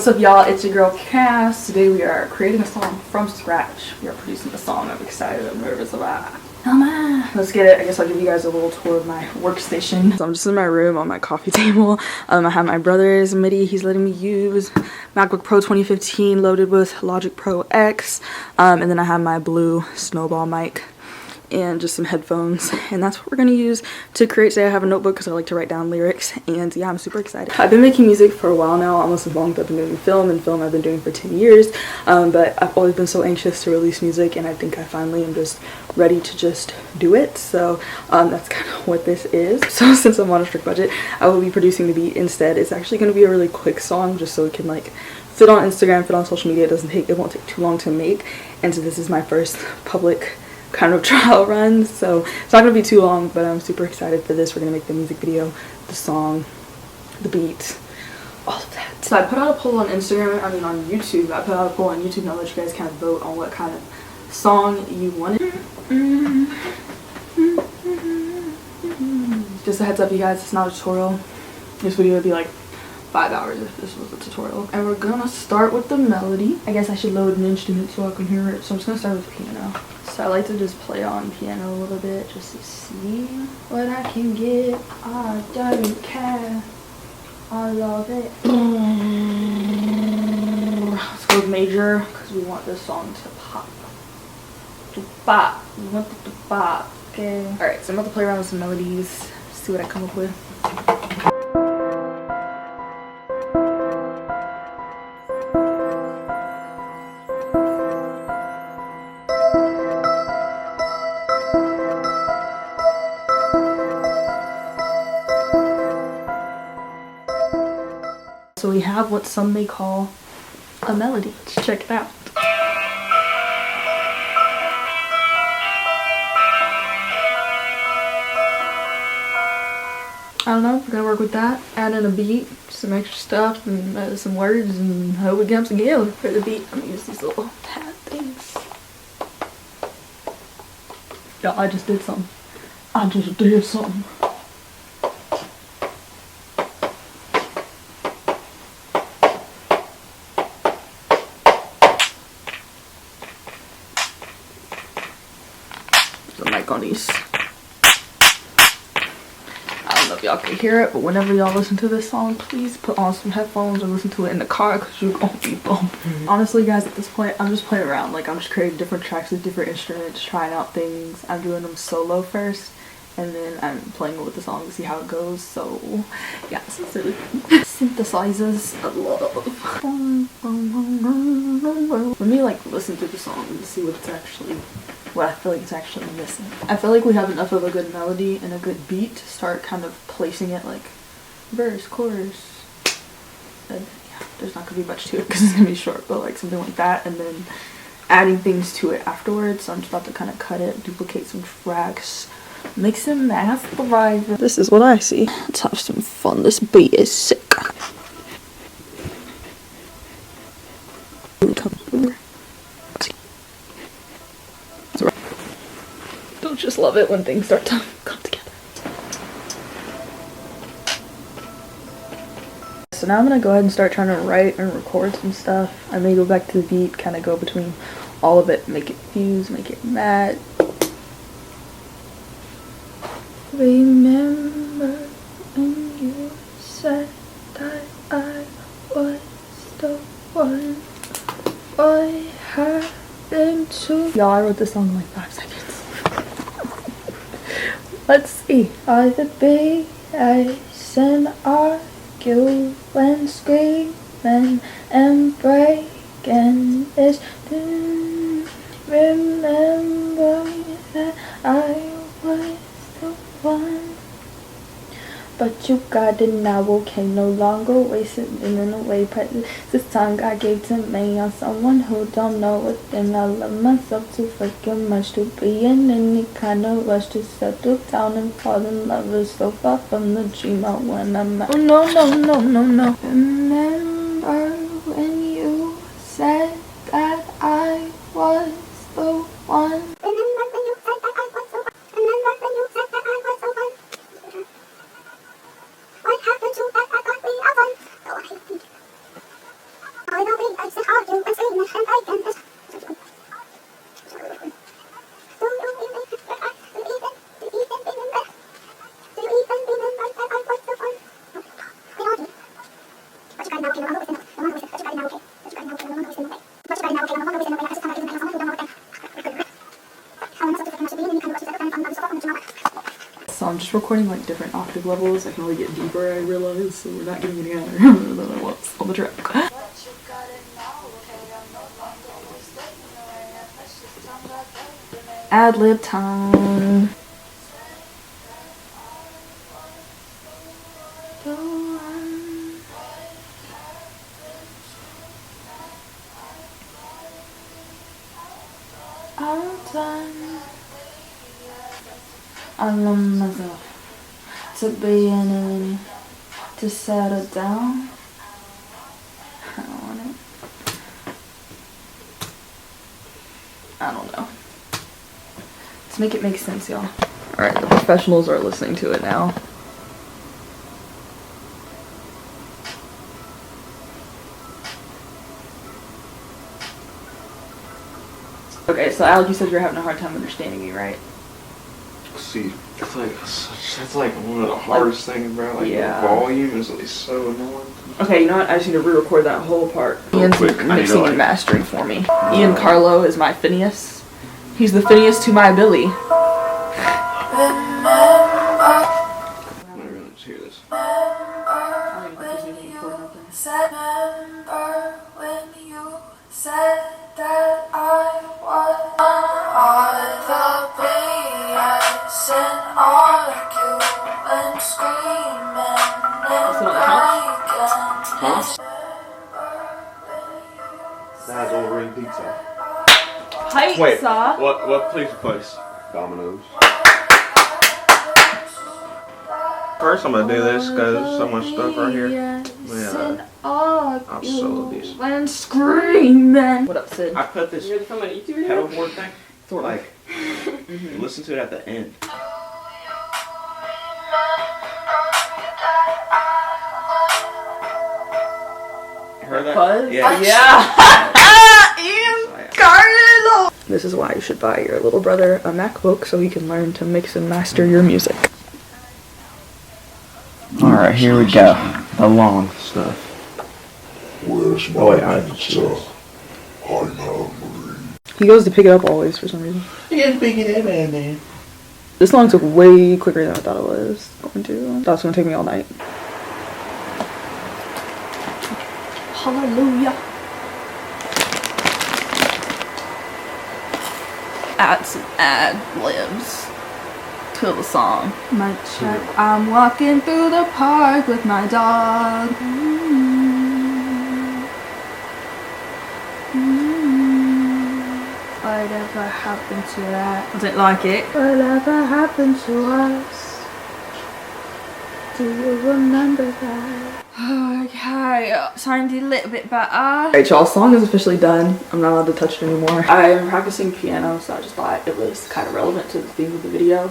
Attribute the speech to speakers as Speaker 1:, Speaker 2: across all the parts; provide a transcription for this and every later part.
Speaker 1: What's up, y'all? It's your girl Cass. Today we are creating a song from scratch. We are producing a song. I'm excited. I'm nervous about it. Let's get it. I guess I'll give you guys a little tour of my workstation. So I'm just in my room on my coffee table. I have my brother's MIDI he's letting me use. MacBook Pro 2015 loaded with Logic Pro X. And then I have my blue Snowball mic and just some headphones, and that's what we're gonna use to create today. I have a notebook because I like to write down lyrics, and yeah, I'm super excited. I've been making music for a while now, almost as long as I've been doing film, and film I've been doing for 10 years, but I've always been so anxious to release music, and I think I finally am just ready to just do it. So that's kind of what this is. So since I'm on a strict budget, I will be producing the beat instead. It's actually going to be a really quick song just so it can like fit on Instagram, fit on social media. It won't take too long to make, and so this is my first public kind of trial run, so it's not gonna be too long, but I'm super excited for this. We're gonna make the music video, the song, the beat, all of that. So I put out a poll on Instagram, on YouTube. I put out a poll on YouTube, and I'll let you guys kind of vote on what kind of song you wanted. Just a heads up, you guys, it's not a tutorial. This video would be like 5 hours if this was a tutorial. And we're gonna start with the melody. I guess I should load an instrument so I can hear it. So I'm just gonna start with piano. So I like to just play on piano a little bit just to see what I can get. I don't care. I love it. Let's go with major because we want this song to pop. To pop. We want it to pop. Okay. Alright, so I'm about to play around with some melodies. See what I come up with. So we have what some may call a melody. Let's check it out. I don't know, we're gonna work with that. Add in a beat, some extra stuff, and some words, and hope it comes together. For the beat, I'm gonna use these little pad things. Yo, I just did something. I just did something. The mic on these. I don't know if y'all can hear it, but whenever y'all listen to this song, please put on some headphones or listen to it in the car because you're gonna be bumping. Honestly, guys, at this point, I'm just playing around. Like, I'm just creating different tracks with different instruments, trying out things. I'm doing them solo first, and then I'm playing with the song to see how it goes. So, yeah, this is really cool. Synthesizers, I love. Let me, like, listen to the song and see what it's actually. What I feel like it's actually missing. I feel like we have enough of a good melody and a good beat to start kind of placing it like verse, chorus, and yeah, there's not gonna be much to it because it's gonna be short, but like something like that, and then adding things to it afterwards. So I'm just about to kind of cut it, duplicate some tracks, mix and masterize. This is what I see. Let's have some fun. This beat is sick. Don't just love it when things start to come together. So now I'm gonna go ahead and start trying to write and record some stuff. I may go back to the beat, kind of go between all of it, make it fuse, make it mad. Remember when you said that I was the one? What happened to y'all? I wrote this song in like 5 seconds. Let's see. Are the BS and arguing, screaming and breaking is remember that I was the one. But you got it now, okay, no longer wasting in a way. Present this time God gave to me on someone who don't know a thing. I love myself too fucking much to be in any kind of rush to settle down and fall in love. Is so far from the dream I when I'm at. Oh no, no, no, no, no. Remember when you said that I was the one? So I'm just recording like different octave levels. I can only get deeper, I realize, so we're not getting any other levels on the track. Ad-lib time. I love myself to be an enemy, to settle down. I don't want it. I don't know. Let's make it make sense, y'all. Alright, the professionals are listening to it now. Okay, so Alec, you said you're having a hard time understanding me, right?
Speaker 2: See, that's like one of the hardest things, bro. Like
Speaker 1: yeah.
Speaker 2: The volume is like so annoying.
Speaker 1: Okay, you know what? I just need to re-record that whole part. Ian's
Speaker 2: quick,
Speaker 1: mixing and mastering for me. Ian Carlo is my Phineas. He's the Phineas to my Billy.
Speaker 2: I'm not gonna just hear this.
Speaker 3: Remember when you said that I was all the BS and arguing, screaming and breaking.
Speaker 2: That has all ring pizza.
Speaker 1: Pizza?
Speaker 2: Wait, what pizza place? Domino's. First I'm gonna do this because there's so much stuff right here. Yeah. I'm so decent.
Speaker 1: And screaming. What up, Sid?
Speaker 2: I put this pedal board thing, like, listen to it at the end. Heard that?
Speaker 1: Buzz?
Speaker 2: Yeah.
Speaker 1: Ian Carlo! This is why you should buy your little brother a MacBook so he can learn to mix and master your music.
Speaker 2: Alright, here we go. The long stuff.
Speaker 4: Where's my pizza? I'm hungry.
Speaker 1: He goes to pick it up always for some reason.
Speaker 2: You gotta pick it up, man.
Speaker 1: This song took way quicker than I thought it was going to. I thought it was going to take me all night. Hallelujah. Add some ad-libs to the song. My check. I'm walking through the park with my dog. Whatever happened to that? I didn't like it. Whatever happened to us? Do you remember that? Okay, sounded a little bit better. Alright, y'all, song is officially done. I'm not allowed to touch it anymore. I'm practicing piano, so I just thought it was kind of relevant to the theme of the video.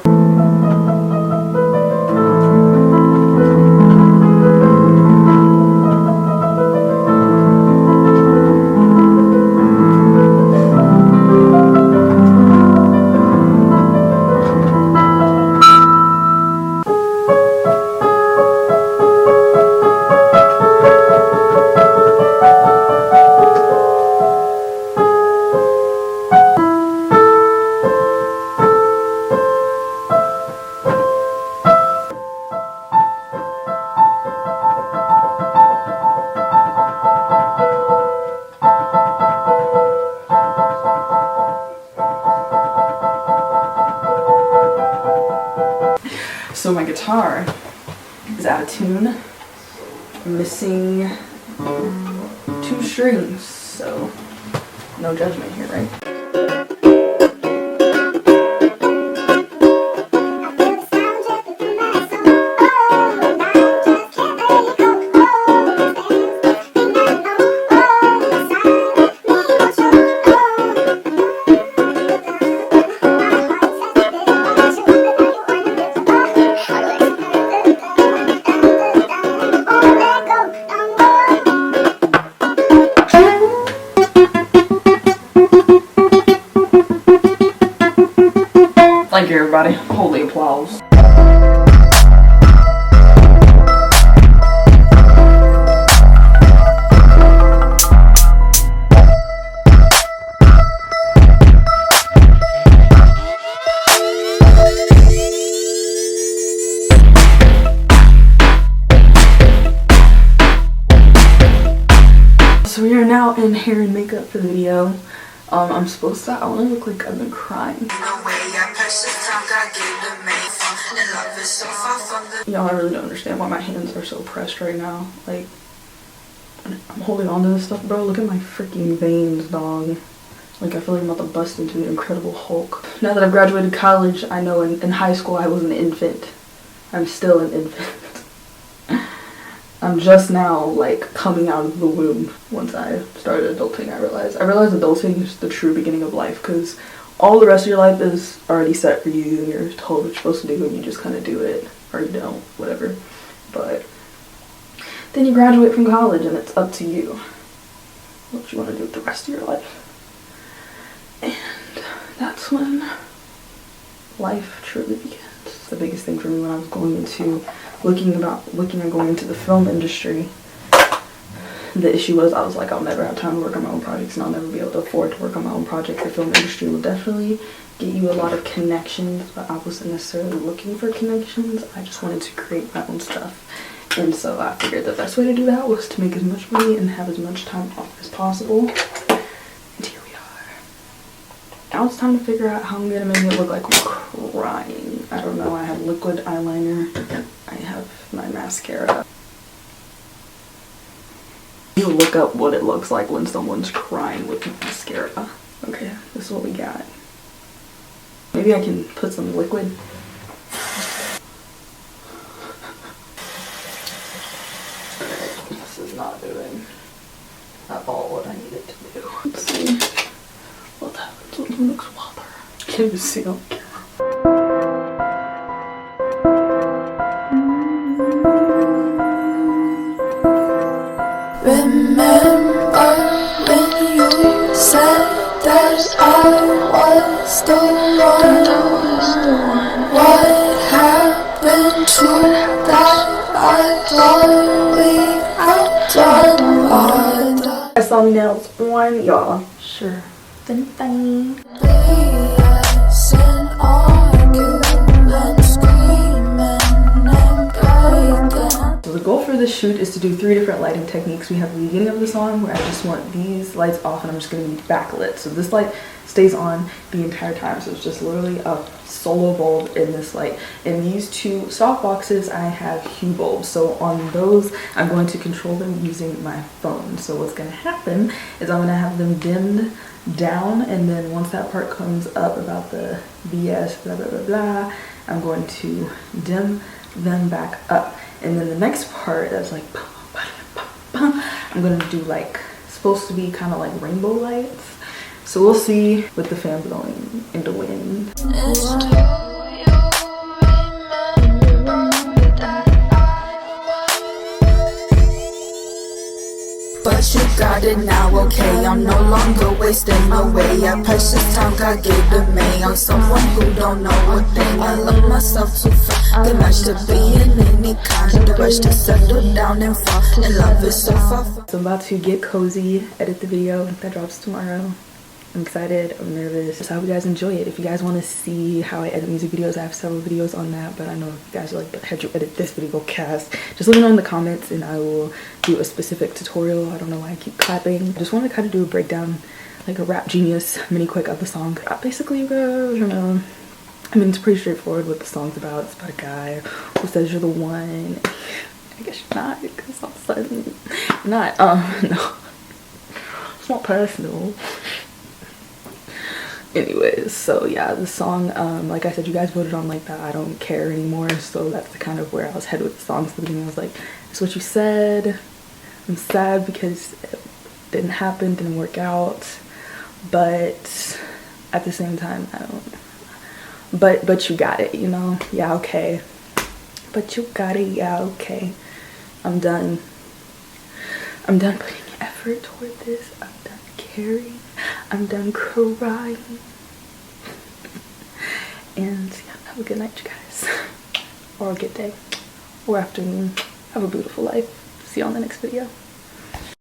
Speaker 1: So my guitar is out of tune. I'm missing 2 strings, so no judgment here, right? Thank you, everybody. Holy applause. and hair and makeup for the video. I'm supposed to, I want to look like I've been crying. Y'all, I really don't understand why my hands are so pressed right now. Like, I'm holding on to this stuff, bro. Look at my freaking veins, dog. Like, I feel like I'm about to bust into the Incredible Hulk. Now that I've graduated college, I know in high school I was an infant. I'm still an infant. I'm just now, like, coming out of the womb. Once I started adulting, I realized adulting is the true beginning of life, because all the rest of your life is already set for you, and you're told what you're supposed to do, and you just kind of do it, or you don't, whatever. But then you graduate from college, and it's up to you what you want to do with the rest of your life. And that's when life truly begins. The biggest thing for me when I was looking at going into the film industry, the issue was I was like, I'll never have time to work on my own projects, and I'll never be able to afford to work on my own projects. The film industry will definitely get you a lot of connections, but I wasn't necessarily looking for connections. I just wanted to create my own stuff. And so I figured the best way to do that was to make as much money and have as much time off as possible. And here we are. Now it's time to figure out how I'm gonna make it look like I'm crying. I don't know. I have liquid eyeliner. I have my mascara. You look up what it looks like when someone's crying with mascara. Okay, this is what we got. Maybe I can put some liquid. This is not doing at all what I need it to do. Let's see what happens when you mix water. Can you see on camera?
Speaker 3: Remember when you said that I was the one? What happened to that? I thought we outdone.
Speaker 1: I saw nails on, y'all. Sure. Dun, dun.
Speaker 3: BS and arguing, screaming and breaking.
Speaker 1: So the goal for this shoot is to do 3 different lighting techniques. We have the beginning of the song where I just want these lights off and I'm just going to be backlit. So this light stays on the entire time. So it's just literally a solo bulb in this light. In these 2 soft boxes, I have hue bulbs. So on those, I'm going to control them using my phone. So what's going to happen is I'm going to have them dimmed down, and then once that part comes up about the BS blah blah blah blah, I'm going to dim them back up. And then the next part that's like I'm gonna do like supposed to be kind of like rainbow lights. So we'll see with the fan blowing in the wind.
Speaker 3: But you got it now, okay? I'm no longer wasting away. I precious time God gave to me. I'm someone who don't know a thing. I love myself too far. The match to be in any kind. The rush to settle down and fall in love is so far.
Speaker 1: So I'm about to get cozy, edit the video that drops tomorrow. I'm excited, I'm nervous. Just hope you guys enjoy it. If you guys want to see how I edit music videos, I have several videos on that, but I know if you guys are like, but how'd you edit this video, Cass? Just let me know in the comments and I will do a specific tutorial. I don't know why I keep clapping. I just want to kind of do a breakdown, like a Rap Genius mini quick of the song. Basically, you know, I mean, it's pretty straightforward what the song's about. It's about a guy who says you're the one. I guess you're not, because all of a sudden, not, no. It's not personal. Anyways, so yeah, the song, like I said, you guys voted on like that I don't care anymore, so that's kind of where I was headed with the songs. At the beginning I was like, it's what you said. I'm sad because it didn't happen, didn't work out, but at the same time I don't, but you got it, you know. Yeah, okay, but you got it. Yeah, okay. I'm done putting effort toward this. I'm done caring. I'm done crying. And yeah, have a good night, you guys. Or a good day. Or afternoon. Have a beautiful life. See you on the next video.